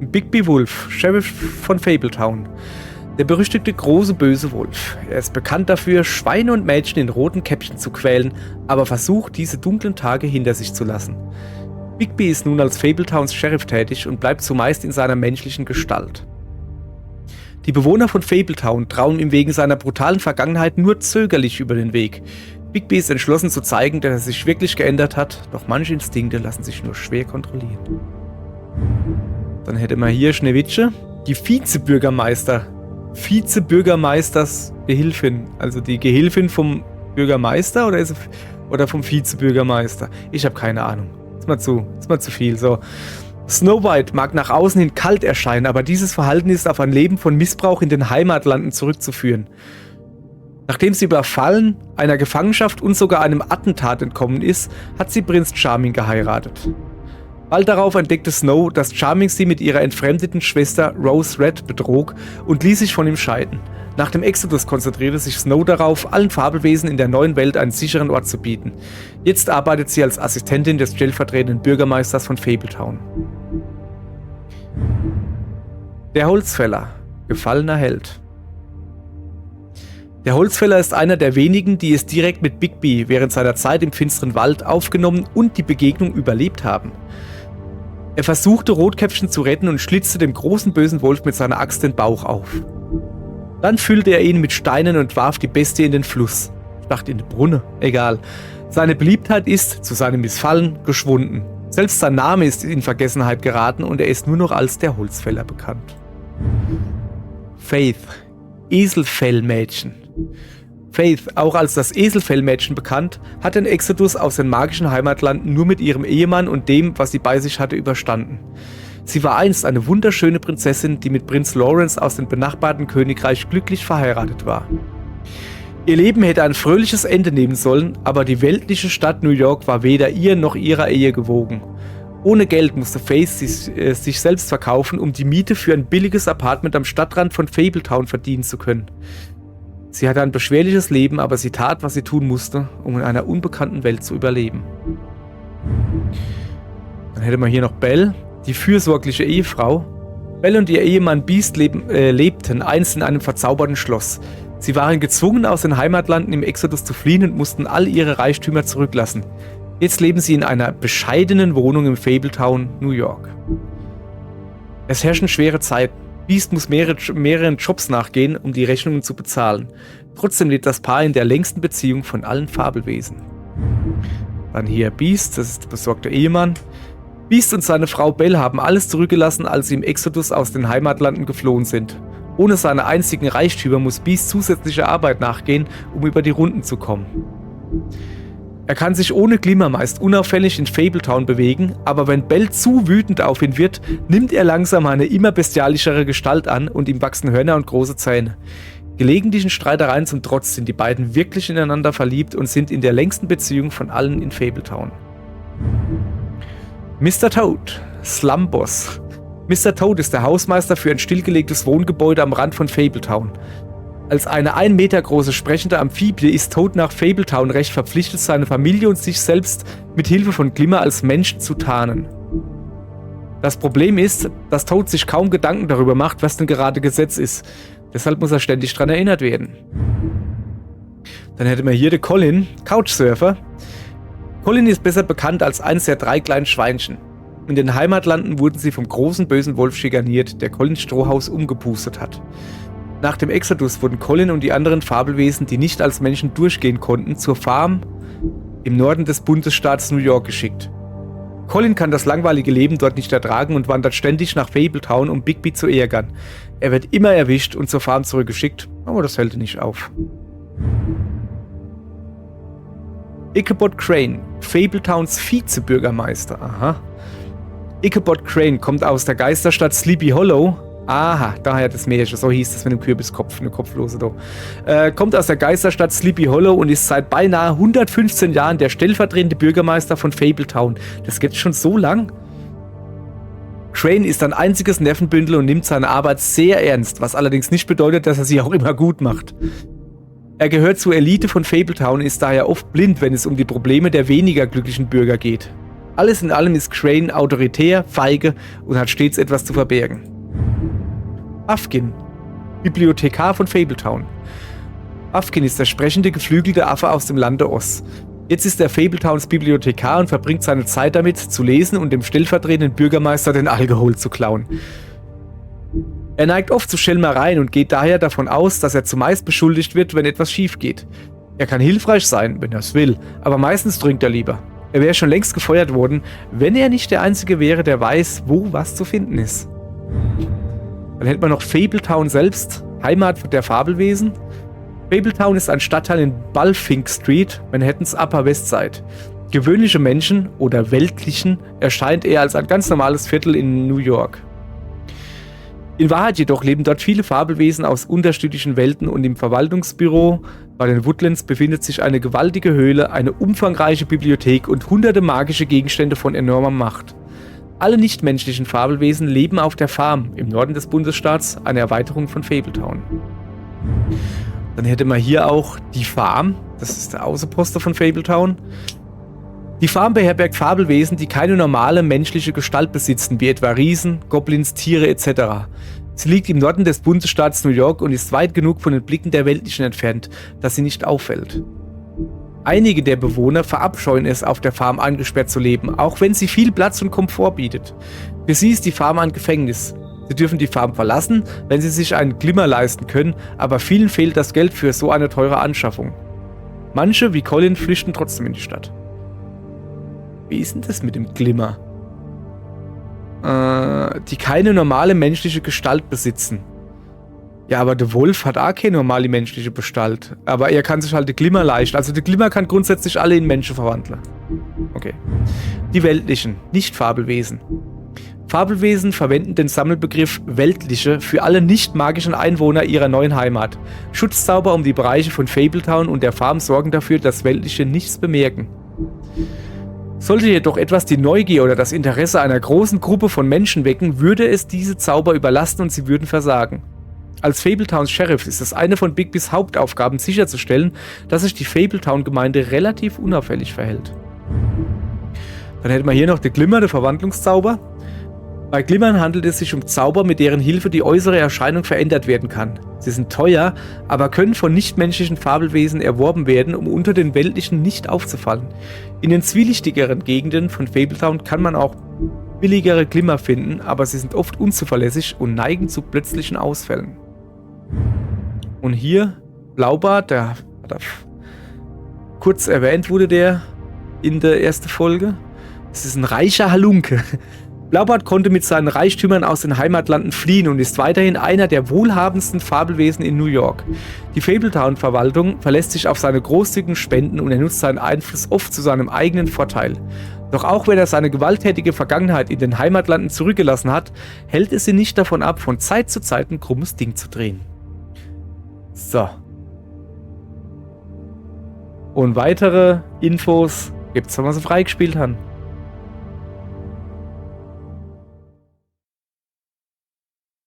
Bigby Wolf, Sheriff von Fabletown. Der berüchtigte große böse Wolf. Er ist bekannt dafür, Schweine und Mädchen in roten Käppchen zu quälen, aber versucht, diese dunklen Tage hinter sich zu lassen. Bigby ist nun als Fabletowns Sheriff tätig und bleibt zumeist in seiner menschlichen Gestalt. Die Bewohner von Fabletown trauen ihm wegen seiner brutalen Vergangenheit nur zögerlich über den Weg. Bigby ist entschlossen zu zeigen, dass er sich wirklich geändert hat, doch manche Instinkte lassen sich nur schwer kontrollieren. Dann hätte man hier Schneewittche, die Vizebürgermeisters Gehilfin. Also die Gehilfin vom Bürgermeister oder vom Vizebürgermeister? Ich habe keine Ahnung. Ist mal zu viel. So. Snow White mag nach außen hin kalt erscheinen, aber dieses Verhalten ist auf ein Leben von Missbrauch in den Heimatlanden zurückzuführen. Nachdem sie überfallen, einer Gefangenschaft und sogar einem Attentat entkommen ist, hat sie Prinz Charming geheiratet. Bald darauf entdeckte Snow, dass Charming sie mit ihrer entfremdeten Schwester Rose Red betrog und ließ sich von ihm scheiden. Nach dem Exodus konzentrierte sich Snow darauf, allen Fabelwesen in der neuen Welt einen sicheren Ort zu bieten. Jetzt arbeitet sie als Assistentin des stellvertretenden Bürgermeisters von Fabletown. Der Holzfäller, gefallener Held. Der Holzfäller ist einer der wenigen, die es direkt mit Bigby während seiner Zeit im finsteren Wald aufgenommen und die Begegnung überlebt haben. Er versuchte, Rotkäppchen zu retten und schlitzte dem großen bösen Wolf mit seiner Axt den Bauch auf. Dann füllte er ihn mit Steinen und warf die Bestie in den Fluss. Ich dachte in den Brunnen, egal. Seine Beliebtheit ist, zu seinem Missfallen, geschwunden. Selbst sein Name ist in Vergessenheit geraten und er ist nur noch als der Holzfäller bekannt. Faith, Eselfellmädchen. Faith, auch als das Eselfellmädchen bekannt, hat den Exodus aus den magischen Heimatlanden nur mit ihrem Ehemann und dem, was sie bei sich hatte, überstanden. Sie war einst eine wunderschöne Prinzessin, die mit Prinz Lawrence aus dem benachbarten Königreich glücklich verheiratet war. Ihr Leben hätte ein fröhliches Ende nehmen sollen, aber die weltliche Stadt New York war weder ihr noch ihrer Ehe gewogen. Ohne Geld musste Faith sich selbst verkaufen, um die Miete für ein billiges Apartment am Stadtrand von Fabletown verdienen zu können. Sie hatte ein beschwerliches Leben, aber sie tat, was sie tun musste, um in einer unbekannten Welt zu überleben. Dann hätte man hier noch Belle, die fürsorgliche Ehefrau. Belle und ihr Ehemann Beast lebten einst in einem verzauberten Schloss. Sie waren gezwungen, aus den Heimatlanden im Exodus zu fliehen und mussten all ihre Reichtümer zurücklassen. Jetzt leben sie in einer bescheidenen Wohnung im Fabletown, New York. Es herrschen schwere Zeiten. Beast muss mehreren Jobs nachgehen, um die Rechnungen zu bezahlen. Trotzdem lebt das Paar in der längsten Beziehung von allen Fabelwesen. Dann hier Beast, das ist der besorgte Ehemann. Beast und seine Frau Belle haben alles zurückgelassen, als sie im Exodus aus den Heimatlanden geflohen sind. Ohne seine einzigen Reichtümer muss Beast zusätzliche Arbeit nachgehen, um über die Runden zu kommen. Er kann sich ohne Glimmer meist unauffällig in Fabletown bewegen, aber wenn Belle zu wütend auf ihn wird, nimmt er langsam eine immer bestialischere Gestalt an und ihm wachsen Hörner und große Zähne. Gelegentlichen Streitereien zum Trotz sind die beiden wirklich ineinander verliebt und sind in der längsten Beziehung von allen in Fabletown. Mr. Toad, Slumboss. Mr. Toad ist der Hausmeister für ein stillgelegtes Wohngebäude am Rand von Fabletown. Als eine 1 Meter große sprechende Amphibie ist Toad nach Fabletown recht verpflichtet, seine Familie und sich selbst mit Hilfe von Glimmer als Menschen zu tarnen. Das Problem ist, dass Toad sich kaum Gedanken darüber macht, was denn gerade Gesetz ist. Deshalb muss er ständig daran erinnert werden. Dann hätten wir hier den Colin, Couchsurfer. Colin ist besser bekannt als eines der 3 kleinen Schweinchen. In den Heimatlanden wurden sie vom großen bösen Wolf schikaniert, der Colins Strohhaus umgepustet hat. Nach dem Exodus wurden Colin und die anderen Fabelwesen, die nicht als Menschen durchgehen konnten, zur Farm im Norden des Bundesstaats New York geschickt. Colin kann das langweilige Leben dort nicht ertragen und wandert ständig nach Fabletown, um Bigby zu ärgern. Er wird immer erwischt und zur Farm zurückgeschickt, aber das hält ihn nicht auf. Ichabod Crane, Fabletowns Vizebürgermeister. Aha. Ichabod Crane kommt aus der Geisterstadt Sleepy Hollow. Aha, daher das Märchen, so hieß es mit dem Kürbiskopf, eine Kopflose da. Kommt aus der Geisterstadt Sleepy Hollow und ist seit beinahe 115 Jahren der stellvertretende Bürgermeister von Fabletown. Das geht schon so lang? Crane ist ein einziges Nervenbündel und nimmt seine Arbeit sehr ernst, was allerdings nicht bedeutet, dass er sie auch immer gut macht. Er gehört zur Elite von Fabletown und ist daher oft blind, wenn es um die Probleme der weniger glücklichen Bürger geht. Alles in allem ist Crane autoritär, feige und hat stets etwas zu verbergen. Afkin, Bibliothekar von Fabletown. Afkin ist der sprechende, geflügelte Affe aus dem Lande Oz. Jetzt ist er Fabletowns Bibliothekar und verbringt seine Zeit damit, zu lesen und dem stellvertretenden Bürgermeister den Alkohol zu klauen. Er neigt oft zu Schelmereien und geht daher davon aus, dass er zumeist beschuldigt wird, wenn etwas schief geht. Er kann hilfreich sein, wenn er es will, aber meistens trinkt er lieber. Er wäre schon längst gefeuert worden, wenn er nicht der Einzige wäre, der weiß, wo was zu finden ist. Dann hätte man noch Fabletown selbst, Heimat der Fabelwesen. Fabletown ist ein Stadtteil in Balfink Street, Manhattans Upper West Side. Gewöhnliche Menschen oder Weltlichen erscheint eher als ein ganz normales Viertel in New York. In Wahrheit jedoch leben dort viele Fabelwesen aus unterschiedlichen Welten und im Verwaltungsbüro bei den Woodlands befindet sich eine gewaltige Höhle, eine umfangreiche Bibliothek und hunderte magische Gegenstände von enormer Macht. Alle nichtmenschlichen Fabelwesen leben auf der Farm im Norden des Bundesstaats, eine Erweiterung von Fabletown. Dann hätte man hier auch die Farm, das ist der Außenposter von Fabletown. Die Farm beherbergt Fabelwesen, die keine normale menschliche Gestalt besitzen, wie etwa Riesen, Goblins, Tiere etc. Sie liegt im Norden des Bundesstaats New York und ist weit genug von den Blicken der Weltlichen entfernt, dass sie nicht auffällt. Einige der Bewohner verabscheuen es, auf der Farm eingesperrt zu leben, auch wenn sie viel Platz und Komfort bietet. Für sie ist die Farm ein Gefängnis. Sie dürfen die Farm verlassen, wenn sie sich einen Glimmer leisten können, aber vielen fehlt das Geld für so eine teure Anschaffung. Manche, wie Colin, flüchten trotzdem in die Stadt. Wie ist denn das mit dem Glimmer? Die keine normale menschliche Gestalt besitzen. Ja, aber der Wolf hat auch keine normale menschliche Gestalt. Aber er kann sich halt den Glimmer leisten. Also der Glimmer kann grundsätzlich alle in Menschen verwandeln. Okay. Die Weltlichen, nicht Fabelwesen. Fabelwesen verwenden den Sammelbegriff Weltliche für alle nicht magischen Einwohner ihrer neuen Heimat. Schutzzauber um die Bereiche von Fabletown und der Farm sorgen dafür, dass Weltliche nichts bemerken. Sollte jedoch etwas die Neugier oder das Interesse einer großen Gruppe von Menschen wecken, würde es diese Zauber überlasten und sie würden versagen. Als Fabletowns Sheriff ist es eine von Bigbys Hauptaufgaben sicherzustellen, dass sich die Fabletown-Gemeinde relativ unauffällig verhält. Dann hätten wir hier noch den Glimmer, der Verwandlungszauber. Bei Glimmern handelt es sich um Zauber, mit deren Hilfe die äußere Erscheinung verändert werden kann. Sie sind teuer, aber können von nichtmenschlichen Fabelwesen erworben werden, um unter den Weltlichen nicht aufzufallen. In den zwielichtigeren Gegenden von Fabletown kann man auch billigere Glimmer finden, aber sie sind oft unzuverlässig und neigen zu plötzlichen Ausfällen. Und hier Blaubart, der hat kurz erwähnt wurde der in der ersten Folge. Es ist ein reicher Halunke. Blaubart konnte mit seinen Reichtümern aus den Heimatlanden fliehen und ist weiterhin einer der wohlhabendsten Fabelwesen in New York. Die Fabletown-Verwaltung verlässt sich auf seine großzügigen Spenden und er nutzt seinen Einfluss oft zu seinem eigenen Vorteil. Doch auch wenn er seine gewalttätige Vergangenheit in den Heimatlanden zurückgelassen hat, hält es ihn nicht davon ab, von Zeit zu Zeit ein krummes Ding zu drehen. So. Und weitere Infos gibt's, wenn wir sie freigespielt haben.